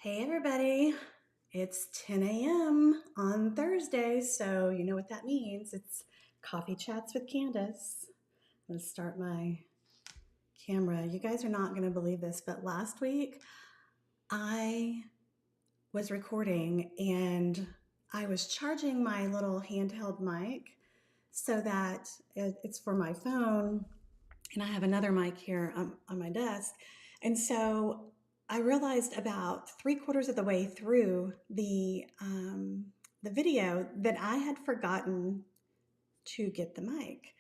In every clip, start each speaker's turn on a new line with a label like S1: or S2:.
S1: Hey everybody, it's 10 a.m. on Thursday, so you know what that means. It's Coffee Chats with Candice. I'm going to start my camera. You guys are not going to believe this, but last week I was recording and I was charging my little handheld mic so that it's for my phone, and I have another mic here on my desk. And so I realized about 3/4 of the way through the video that I had forgotten to get the mic.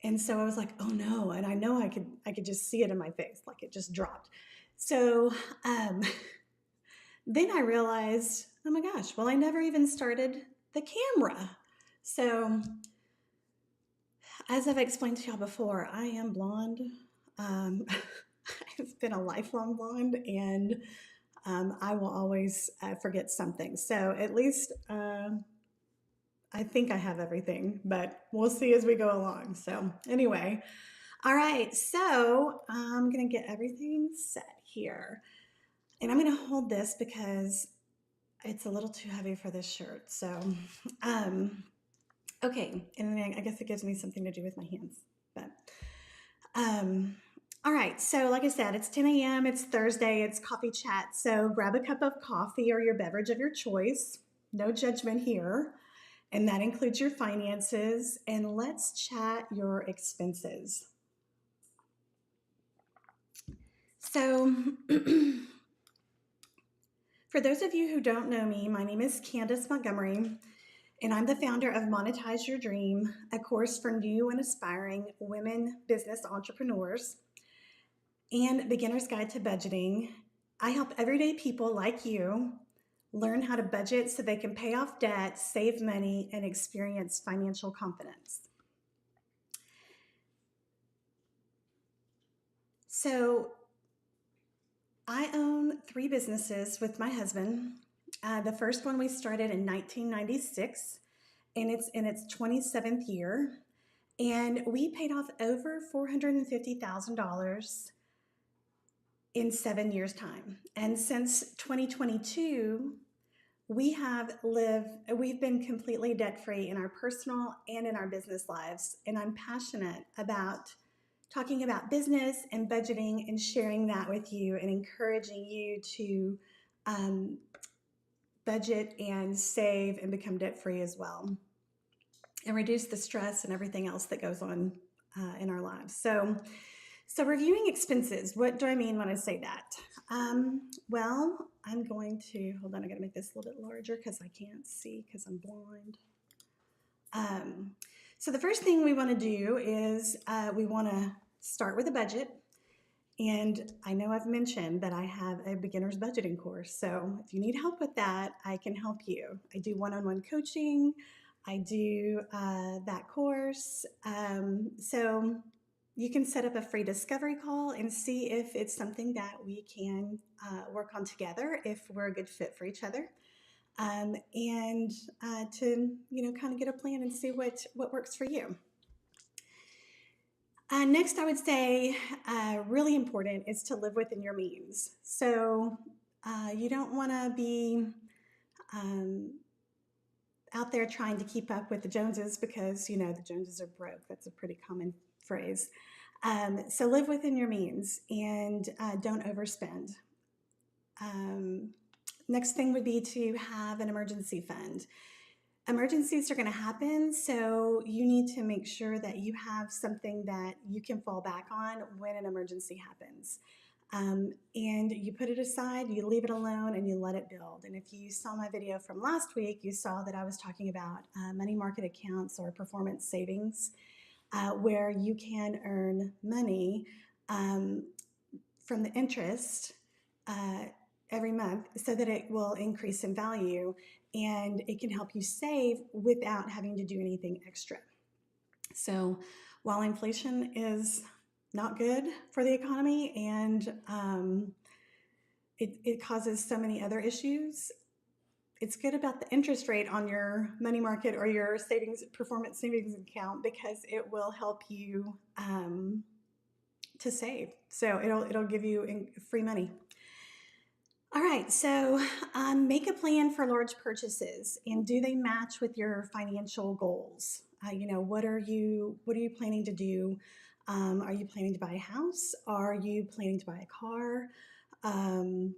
S1: And so I was like, oh no. And I know I could just see it in my face, like it just dropped. So um, then I realized, oh my gosh, well, I never even started the camera. So as I've explained to y'all before, I am blonde. Um, I've been a lifelong blonde, and I will always forget something. So at least I think I have everything, but we'll see as we go along. So anyway, all right. So I'm gonna get everything set here, and I'm gonna hold this because it's a little too heavy for this shirt. So okay, and then I guess it gives me something to do with my hands, but. All right, so like I said, it's 10 a.m., it's Thursday, it's coffee chat. So grab a cup of coffee or your beverage of your choice. No judgment here. And that includes your finances. And let's chat your expenses. So, for those of you who don't know me, my name is Candice Montgomery, and I'm the founder of Monetize Your Dream, a course for new and aspiring women business entrepreneurs and Beginner's Guide to Budgeting. I help everyday people like you learn how to budget so they can pay off debt, save money, and experience financial confidence. So I own 3 businesses with my husband. The first one we started in 1996, and it's in its 27th year. And we paid off over $450,000 in 7 years' time. And since 2022, we've been completely debt-free in our personal and in our business lives. And I'm passionate about talking about business and budgeting and sharing that with you and encouraging you to budget and save and become debt-free as well and reduce the stress and everything else that goes on in our lives. So reviewing expenses, what do I mean when I say that? Well, I'm going to, hold on, I gotta make this a little bit larger because I can't see because I'm blind. So the first thing we wanna do is we wanna start with a budget. And I know I've mentioned that I have a beginner's budgeting course. So if you need help with that, I can help you. I do one-on-one coaching. I do that course. So you can set up a free discovery call and see if it's something that we can work on together, if we're a good fit for each other, and to kind of get a plan and see what works for you. Next, I would say really important is to live within your means. So you don't want to be out there trying to keep up with the Joneses because, the Joneses are broke. That's a pretty common phrase. So live within your means and don't overspend. Next thing would be to have an emergency fund. Emergencies are going to happen, so you need to make sure that you have something that you can fall back on when an emergency happens. And you put it aside, you leave it alone, and you let it build. And if you saw my video from last week, you saw that I was talking about money market accounts or performance savings, where you can earn money from the interest every month so that it will increase in value, and it can help you save without having to do anything extra. So while inflation is not good for the economy and it causes so many other issues, it's good about the interest rate on your money market or your performance savings account because it will help you to save. So it'll give you free money. All right, so make a plan for large purchases, and do they match with your financial goals? What are you planning to do? Are you planning to buy a house? Are you planning to buy a car? Um,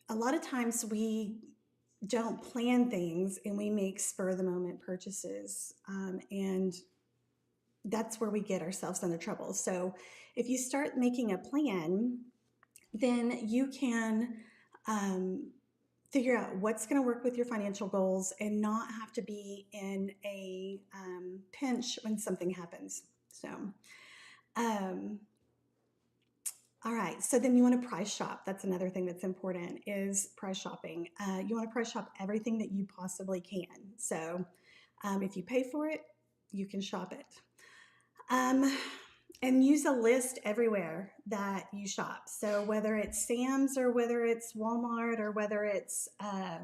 S1: a lot of times we don't plan things and we make spur of the moment purchases, and that's where we get ourselves into trouble. So if you start making a plan, then you can um, figure out what's going to work with your financial goals and not have to be in a pinch when something happens. So, um, all right. So then you want to price shop. That's another thing that's important is price shopping. You want to price shop everything that you possibly can. So if you pay for it, you can shop it. And use a list everywhere that you shop. So whether it's Sam's or whether it's Walmart or whether it's my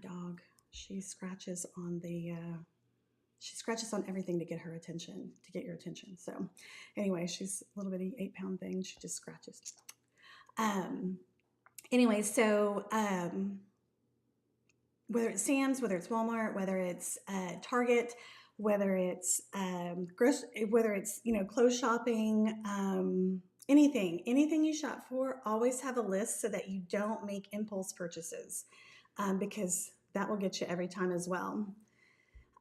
S1: dog, she scratches on everything to get her attention, to get your attention. So anyway, she's a little bitty 8-pound thing. She just scratches. Anyway, so whether it's Sam's, whether it's Walmart, whether it's Target, whether it's clothes shopping, anything you shop for, always have a list so that you don't make impulse purchases, because that will get you every time as well.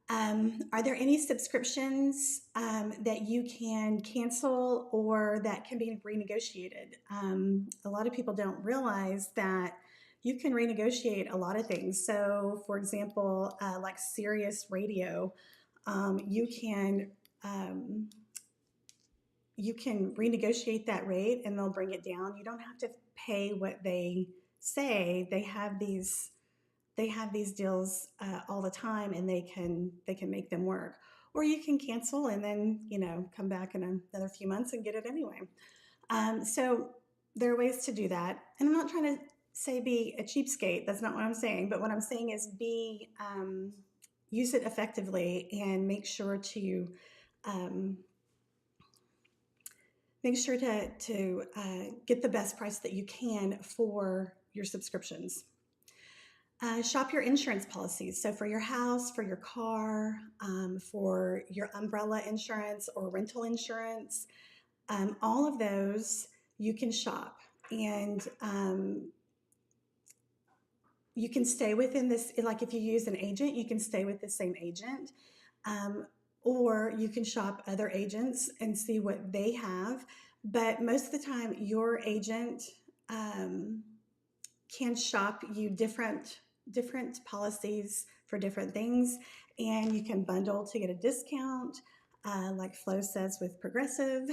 S1: Are there any subscriptions that you can cancel or that can be renegotiated? A lot of people don't realize that you can renegotiate a lot of things. So, for example, like Sirius Radio, um, you can renegotiate that rate and they'll bring it down. You don't have to pay what they say. They have these deals all the time, and they can make them work. Or you can cancel and then come back in another few months and get it anyway. So there are ways to do that, and I'm not trying to say be a cheapskate. That's not what I'm saying. But what I'm saying is use it effectively and make sure to get the best price that you can for your subscriptions. Shop your insurance policies. So for your house, for your car, for your umbrella insurance or rental insurance, all of those you can shop. And you can stay within this, like if you use an agent, you can stay with the same agent. Or you can shop other agents and see what they have. But most of the time, your agent can shop you different policies for different things, and you can bundle to get a discount, like Flo says with Progressive,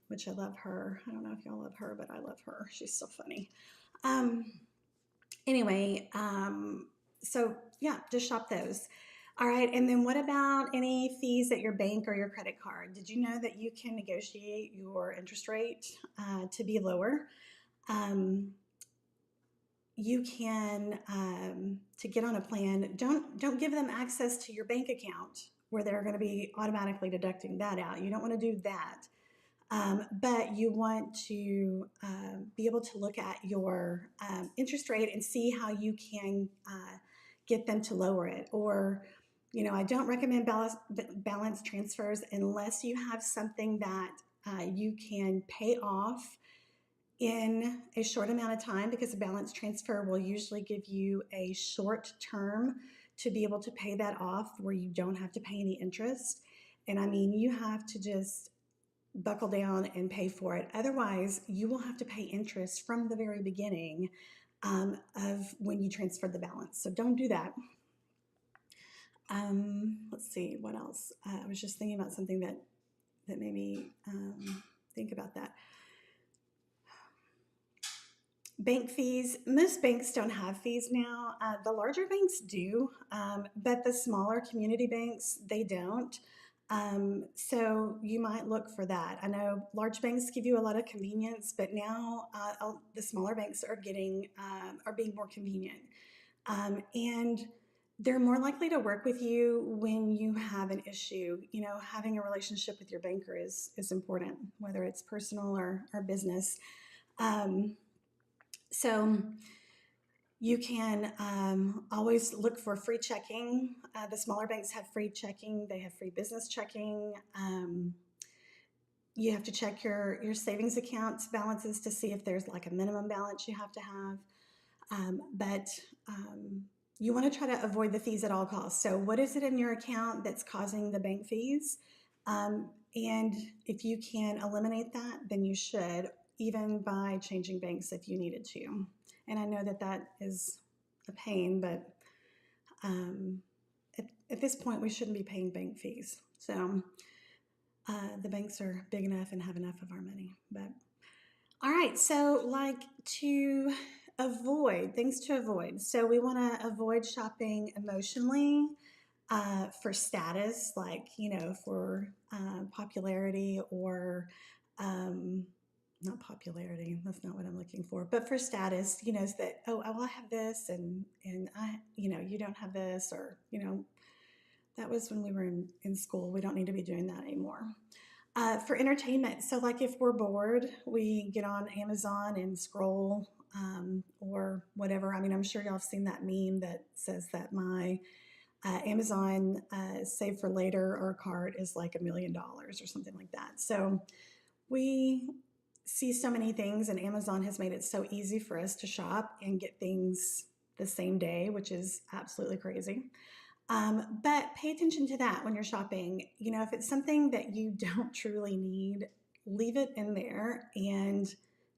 S1: which I love her. I don't know if y'all love her, but I love her. She's so funny. Anyway, so yeah, just shop those. All right, and then what about any fees at your bank or your credit card? Did you know that you can negotiate your interest rate to be lower? You can, to get on a plan, don't give them access to your bank account where they're going to be automatically deducting that out. You don't want to do that. But you want to be able to look at your interest rate and see how you can get them to lower it. Or, I don't recommend balance transfers unless you have something that you can pay off in a short amount of time, because a balance transfer will usually give you a short term to be able to pay that off where you don't have to pay any interest. And I mean, you have to just buckle down and pay for it. Otherwise, you will have to pay interest from the very beginning of when you transfer the balance. So don't do that. Let's see, what else? I was just thinking about something that made me think about that. Bank fees. Most banks don't have fees now. The larger banks do, but the smaller community banks, they don't. So you might look for that. I know large banks give you a lot of convenience, but now the smaller banks are being more convenient. And they're more likely to work with you when you have an issue. You know, having a relationship with your banker is important, whether it's personal or business. Um, so you can always look for free checking. The smaller banks have free checking. They have free business checking. You have to check your savings accounts balances to see if there's like a minimum balance you have to have. But you want to try to avoid the fees at all costs. So what is it in your account that's causing the bank fees? And if you can eliminate that, then you should, even by changing banks if you needed to. And I know that that is a pain, but at this point, we shouldn't be paying bank fees. So the banks are big enough and have enough of our money. But all right, so like to avoid things to avoid. So we want to avoid shopping emotionally for status, like, you know, for popularity or not popularity. That's not what I'm looking for, but for status, you know, that, oh, well, I have this and I, you know, you don't have this, or, you know, that was when we were in school. We don't need to be doing that anymore. For entertainment, so like if we're bored, we get on Amazon and scroll or whatever. I mean, I'm sure y'all have seen that meme that says that my Amazon save for later or cart is like $1 million or something like that. So we see so many things, and Amazon has made it so easy for us to shop and get things the same day, which is absolutely crazy. But pay attention to that when you're shopping. You know, if it's something that you don't truly need, leave it in there and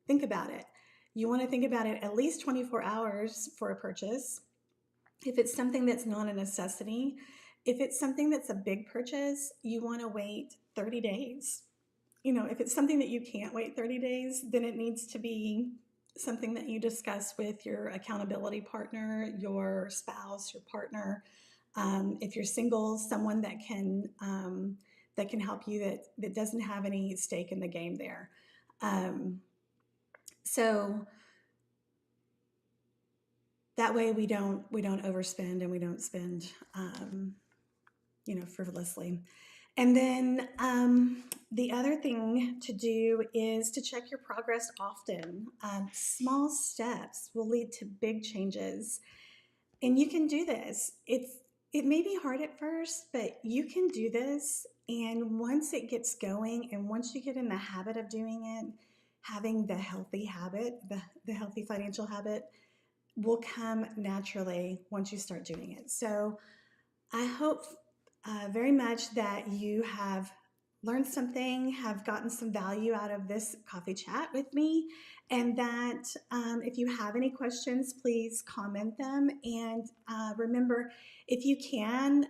S1: think about it. You want to think about it at least 24 hours for a purchase. If it's something that's not a necessity, if it's something that's a big purchase, you want to wait 30 days. You know, if it's something that you can't wait 30 days, then it needs to be something that you discuss with your accountability partner, your spouse, your partner. If you're single, someone that can help you, that doesn't have any stake in the game there. So that way we don't overspend and we don't spend you know, frivolously. And then the other thing to do is to check your progress often. Small steps will lead to big changes, and you can do this. It may be hard at first, but you can do this. And once it gets going, and once you get in the habit of doing it, having the healthy habit, the healthy financial habit, will come naturally once you start doing it. So I hope very much that you have learned something, have gotten some value out of this coffee chat with me, and that if you have any questions, please comment them. And remember, if you can,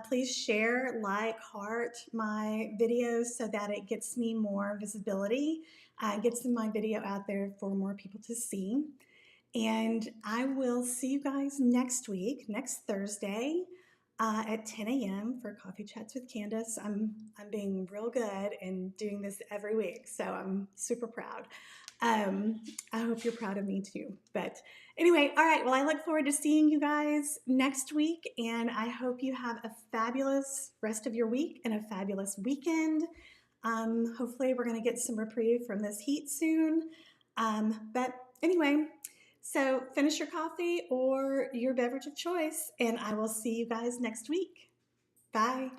S1: please share, like, heart my videos so that it gets me more visibility, gets my video out there for more people to see. And I will see you guys next week, next Thursday at 10 a.m. for Coffee Chats with Candice. I'm being real good and doing this every week, so I'm super proud. I hope you're proud of me too. But anyway, all right, well, I look forward to seeing you guys next week, and I hope you have a fabulous rest of your week and a fabulous weekend. Hopefully we're going to get some reprieve from this heat soon. But anyway, so finish your coffee or your beverage of choice, and I will see you guys next week. Bye.